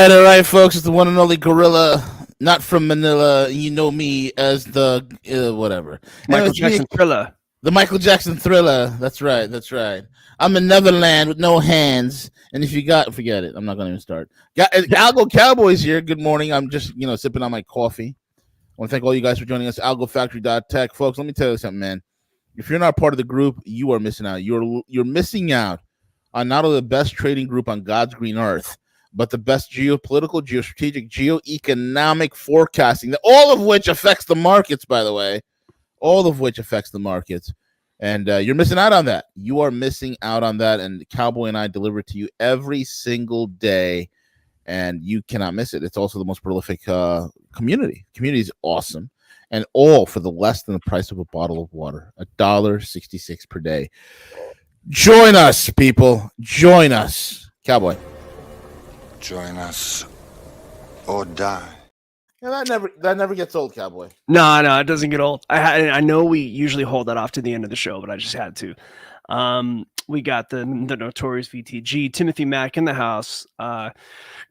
all right, folks. It's the one and only Gorilla, not from Manila. You know me as the whatever. Michael Jackson Thriller. The Michael Jackson Thriller. That's right. That's right. I'm in Neverland with no hands. And if you forget it. I'm not going to even start. Algo Cowboys here. Good morning. I'm just, sipping on my coffee. I want to thank all you guys for joining us. AlgoFactory.tech. Folks, let me tell you something, man. If you're not part of the group, you are missing out. You're missing out on not only the best trading group on God's green earth, but the best geopolitical, geostrategic, geoeconomic forecasting, all of which affects the markets, by the way. All of which affects the markets. And you're missing out on that. You are missing out on that. And Cowboy and I deliver to you every single day. And you cannot miss it. It's also the most prolific community. Community is awesome. And all for the less than the price of a bottle of water. $1.66 per day. Join us, people. Join us. Cowboy. Join us or die. Yeah, that never gets old, Cowboy. No, it doesn't get old. I know we usually hold that off to the end of the show, but I just had to. We got the notorious VTG, Timothy Mack in the house.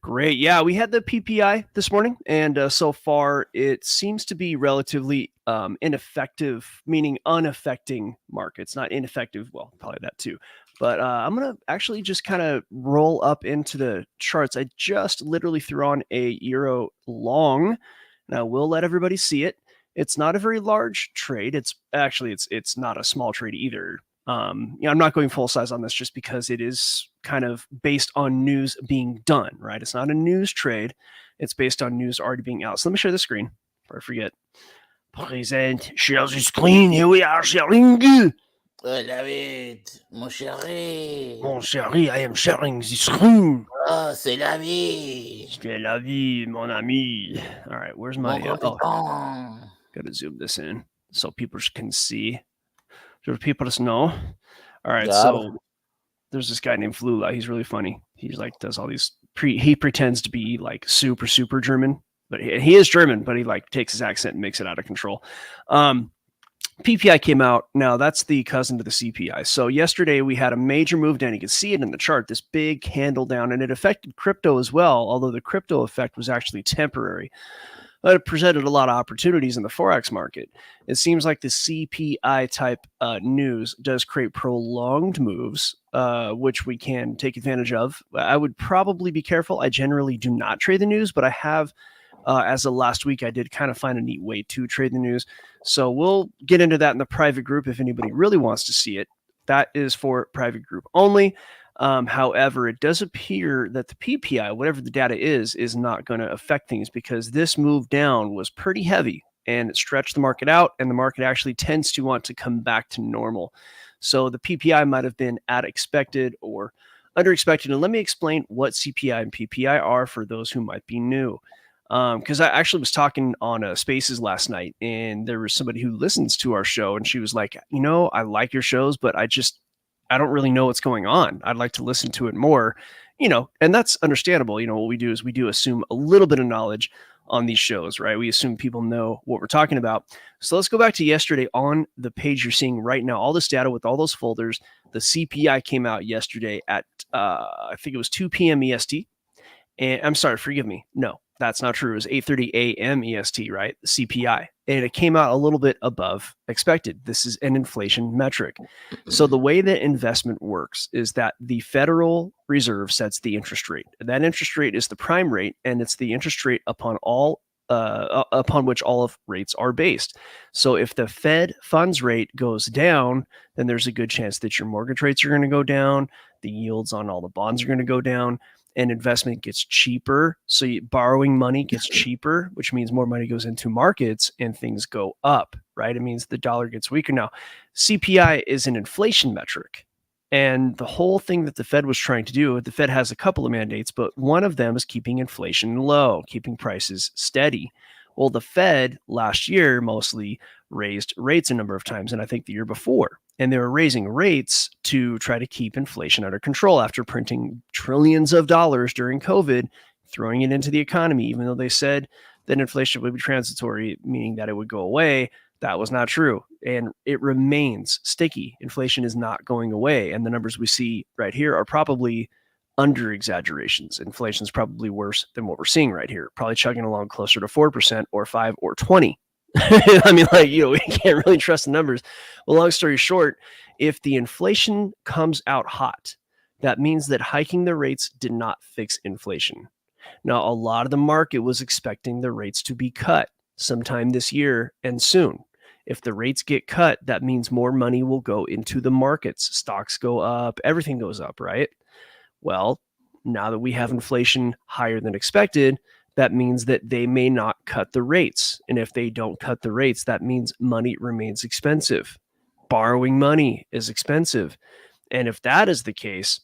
Great. Yeah, we had the PPI this morning, and so far it seems to be relatively ineffective, meaning unaffecting markets. Not ineffective, well, probably that too. But I'm going to actually just kind of roll up into the charts. I just literally threw on a euro long, and I will let everybody see it. It's not a very large trade. It's not a small trade either. I'm not going full size on this just because it is kind of based on news being done, right? It's not a news trade. It's based on news already being out. So let me share the screen before I forget. Present, share the screen. Here we are sharing. I love it, mon chéri. Mon chéri, I am sharing the screen. Oh, c'est la vie. C'est la vie, mon ami. All right, where's my... gotta zoom this in so people can see. So people just know. All right, so there's this guy named Flula. He's really funny. He's like does all these... he pretends to be like super, super German. But he is German, but he like takes his accent and makes it out of control. PPI came out. Now, that's the cousin to the CPI. So yesterday, we had a major move down. You can see it in the chart, this big candle down, and it affected crypto as well, although the crypto effect was actually temporary. But it presented a lot of opportunities in the Forex market. It seems like the CPI type news does create prolonged moves, which we can take advantage of. I would probably be careful. I generally do not trade the news, but I have... as of last week, I did kind of find a neat way to trade the news. So we'll get into that in the private group if anybody really wants to see it. That is for private group only. However, it does appear that the PPI, whatever the data is not going to affect things because this move down was pretty heavy and it stretched the market out, and the market actually tends to want to come back to normal. So the PPI might have been at expected or under expected. And let me explain what CPI and PPI are for those who might be new. Because I actually was talking on Spaces last night, and there was somebody who listens to our show, and she was like, I like your shows, but I don't really know what's going on. I'd like to listen to it more, and that's understandable. What we do is we do assume a little bit of knowledge on these shows, right? We assume people know what we're talking about. So let's go back to yesterday on the page you're seeing right now, all this data with all those folders. The CPI came out yesterday at, I think it was 2 p.m. EST. And I'm sorry, forgive me. No, that's not true. It was 8:30 AM EST, right? The CPI. And it came out a little bit above expected. This is an inflation metric. So the way that investment works is that the Federal Reserve sets the interest rate. That interest rate is the prime rate, and it's the interest rate upon which all of rates are based. So if the Fed funds rate goes down, then there's a good chance that your mortgage rates are going to go down. The yields on all the bonds are going to go down. And investment gets cheaper. So borrowing money gets cheaper, which means more money goes into markets and things go up, right? It means the dollar gets weaker. Now, CPI is an inflation metric. And the whole thing that the Fed was trying to do, the Fed has a couple of mandates, but one of them is keeping inflation low, keeping prices steady. Well, the Fed last year mostly raised rates a number of times, and I think the year before. And they were raising rates to try to keep inflation under control after printing trillions of dollars during COVID, throwing it into the economy, even though they said that inflation would be transitory, meaning that it would go away. That was not true. And it remains sticky. Inflation is not going away. And the numbers we see right here are probably under exaggerations. Inflation's probably worse than what we're seeing right here. Probably chugging along closer to 4% or 5 or 20. I mean, like, we can't really trust the numbers. Well, long story short, if the inflation comes out hot, that means that hiking the rates did not fix inflation. Now, a lot of the market was expecting the rates to be cut sometime this year and soon. If the rates get cut, that means more money will go into the markets. Stocks go up, everything goes up, right? Well, now that we have inflation higher than expected, that means that they may not cut the rates. And if they don't cut the rates, that means money remains expensive. Borrowing money is expensive. And if that is the case,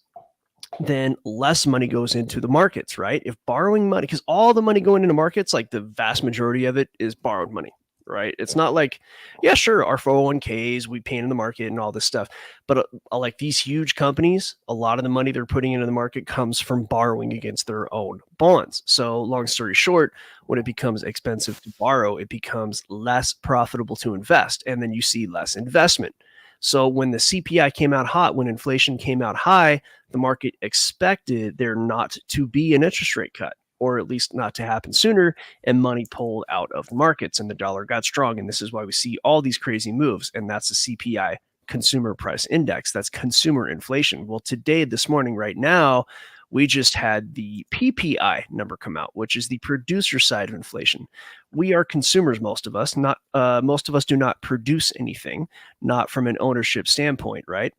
then less money goes into the markets, right? If borrowing money, because all the money going into markets, like the vast majority of it is borrowed money, right? It's not like, yeah, sure, our 401ks, we pay in the market and all this stuff. But like these huge companies, a lot of the money they're putting into the market comes from borrowing against their own bonds. So long story short, when it becomes expensive to borrow, it becomes less profitable to invest. And then you see less investment. So when the CPI came out hot, when inflation came out high, the market expected there not to be an interest rate cut, or at least not to happen sooner, and money pulled out of the markets and the dollar got strong. And this is why we see all these crazy moves. And that's the CPI, Consumer Price Index. That's consumer inflation. Well, today, this morning, right now, we just had the PPI number come out, which is the producer side of inflation. We are consumers, most of us. Most of us do not produce anything, not from an ownership standpoint, right?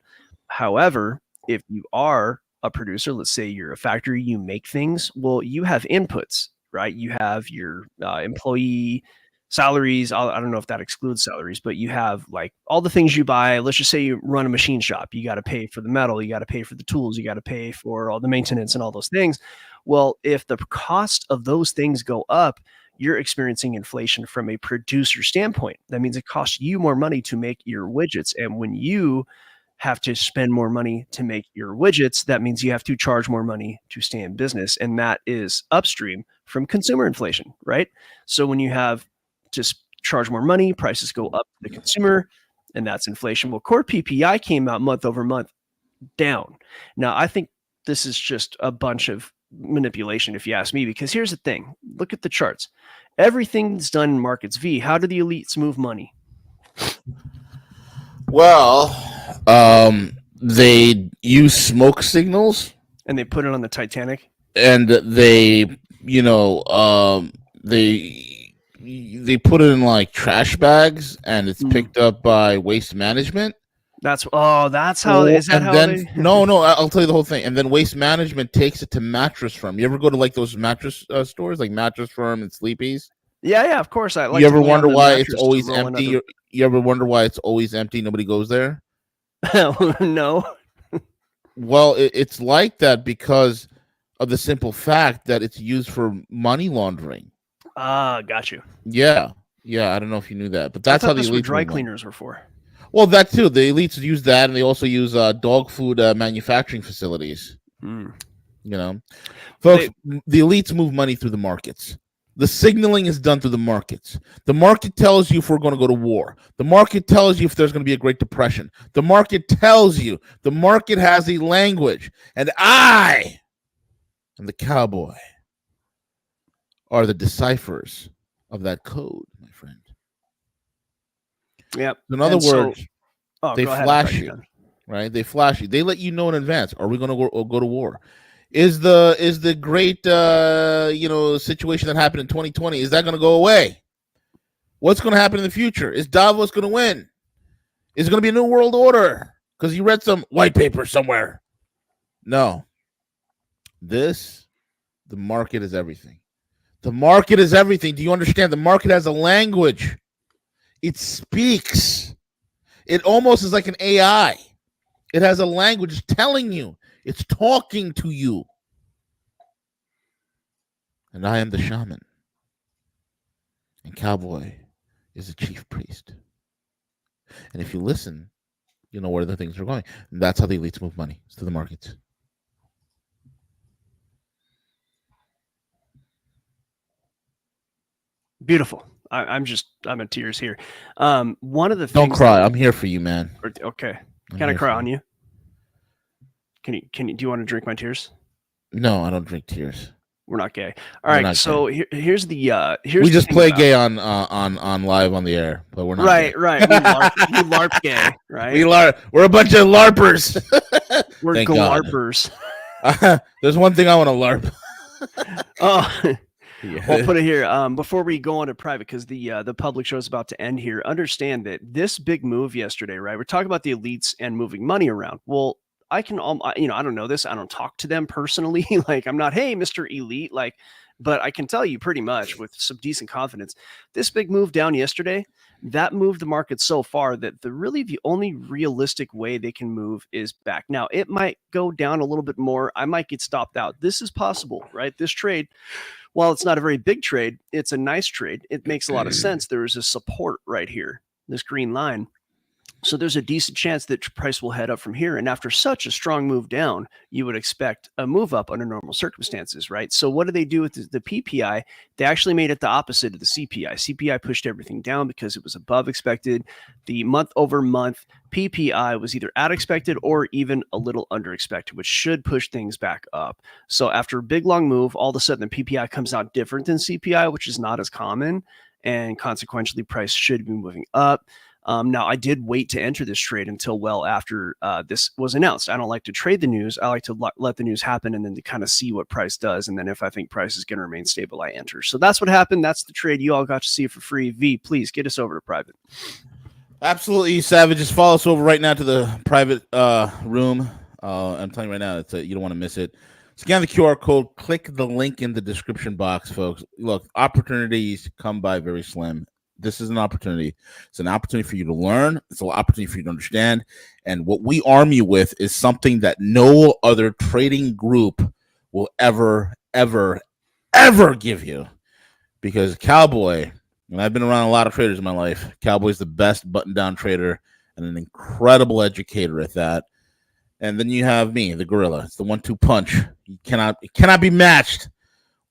However, if you are a producer, let's say you're a factory, you make things, well, you have inputs, right? You have your employee salaries. I don't know if that excludes salaries, but you have like all the things you buy. Let's just say you run a machine shop. You got to pay for the metal. You got to pay for the tools. You got to pay for all the maintenance and all those things. Well, if the cost of those things go up, you're experiencing inflation from a producer standpoint. That means it costs you more money to make your widgets. And when you have to spend more money to make your widgets, that means you have to charge more money to stay in business. And that is upstream from consumer inflation, right? So when you have just charge more money, prices go up to the consumer, and that's inflation. Well, core PPI came out month over month down. Now, I think this is just a bunch of manipulation, if you ask me, because here's the thing. Look at the charts. Everything's done in markets V. How do the elites move money? Well, they use smoke signals. And they put it on the Titanic? And they put it in like trash bags, and it's picked up by waste management. That's how. Is that how they? No, I'll tell you the whole thing. And then waste management takes it to Mattress Firm. You ever go to like those mattress stores, like Mattress Firm and Sleepy's? Yeah, of course. You ever wonder why it's always empty? You ever wonder why it's always empty? Nobody goes there. No. Well, it's like that because of the simple fact that it's used for money laundering. Got you. Yeah. I don't know if you knew that, but that's how the elites dry cleaners were for. Well, that too. The elites use that, and they also use dog food manufacturing facilities. Folks, the elites move money through the markets. The signaling is done through the markets. The market tells you if we're going to go to war. The market tells you if there's going to be a Great Depression. The market tells you. The market has a language, and I am the cowboy. Are the deciphers of that code, my friend. Yep. In other words, they flash you, right? They flash you. They let you know in advance. Are we going to go to war? Is the great situation that happened in 2020, is that going to go away? What's going to happen in the future? Is Davos going to win? Is it going to be a new world order? Because you read some white paper somewhere. No. The market is everything. The market is everything. Do you understand? The market has a language. It speaks. It almost is like an AI. It has a language. It's telling you. It's talking to you. And I am the shaman. And cowboy is the chief priest. And if you listen, you know where the things are going. And that's how the elites move money. It's to the markets. Beautiful. I'm in tears here. One of the things. Don't cry. I'm here for you, man. Okay. Can I cry on you? Do you want to drink my tears? No, I don't drink tears. We're not gay. All right, so here's the we just play gay on live on the air, but we're not right. gay. Right. We LARP gay, right? We're a bunch of LARPers. We're GLARPers. There's one thing I want to LARP. We'll put it here before we go on to private, because the public show is about to end here. Understand that this big move yesterday, right? We're talking about the elites and moving money around. Well, I can, I don't know this. I don't talk to them personally. Like, I'm not, hey, Mr. Elite, like, but I can tell you pretty much with some decent confidence, this big move down yesterday, that moved the market so far that the only realistic way they can move is back. Now, it might go down a little bit more. I might get stopped out. This is possible, right? This trade, while it's not a very big trade, it's a nice trade. It makes a lot of sense. There is a support right here, this green line. So there's a decent chance that price will head up from here. And after such a strong move down, you would expect a move up under normal circumstances, right? So what do they do with the PPI? They actually made it the opposite of the CPI. CPI pushed everything down because it was above expected. The month over month PPI was either at expected or even a little under expected, which should push things back up. So after a big long move, all of a sudden the PPI comes out different than CPI, which is not as common. And consequently, price should be moving up. Now, I did wait to enter this trade until well after this was announced. I don't like to trade the news. I like to let the news happen and then to kind of see what price does. And then if I think price is going to remain stable, I enter. So that's what happened. That's the trade. You all got to see it for free. V, please get us over to private. Absolutely, Savage. Just follow us over right now to the private room. I'm telling you right now, you don't want to miss it. Scan the QR code. Click the link in the description box, folks. Look, opportunities come by very slim. This is an opportunity. It's an opportunity for you to learn. It's an opportunity for you to understand. And what we arm you with is something that no other trading group will ever give you. Because Cowboy, and I've been around a lot of traders in my life, Cowboy's the best button-down trader and an incredible educator at that. And then you have me, the gorilla. It's the 1-2 punch. It cannot be matched.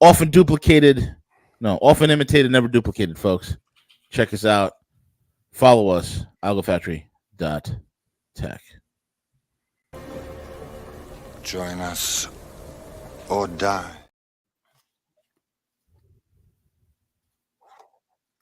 Often imitated, never duplicated, folks. Check us out. Follow us, algofactory.tech. Join us or die.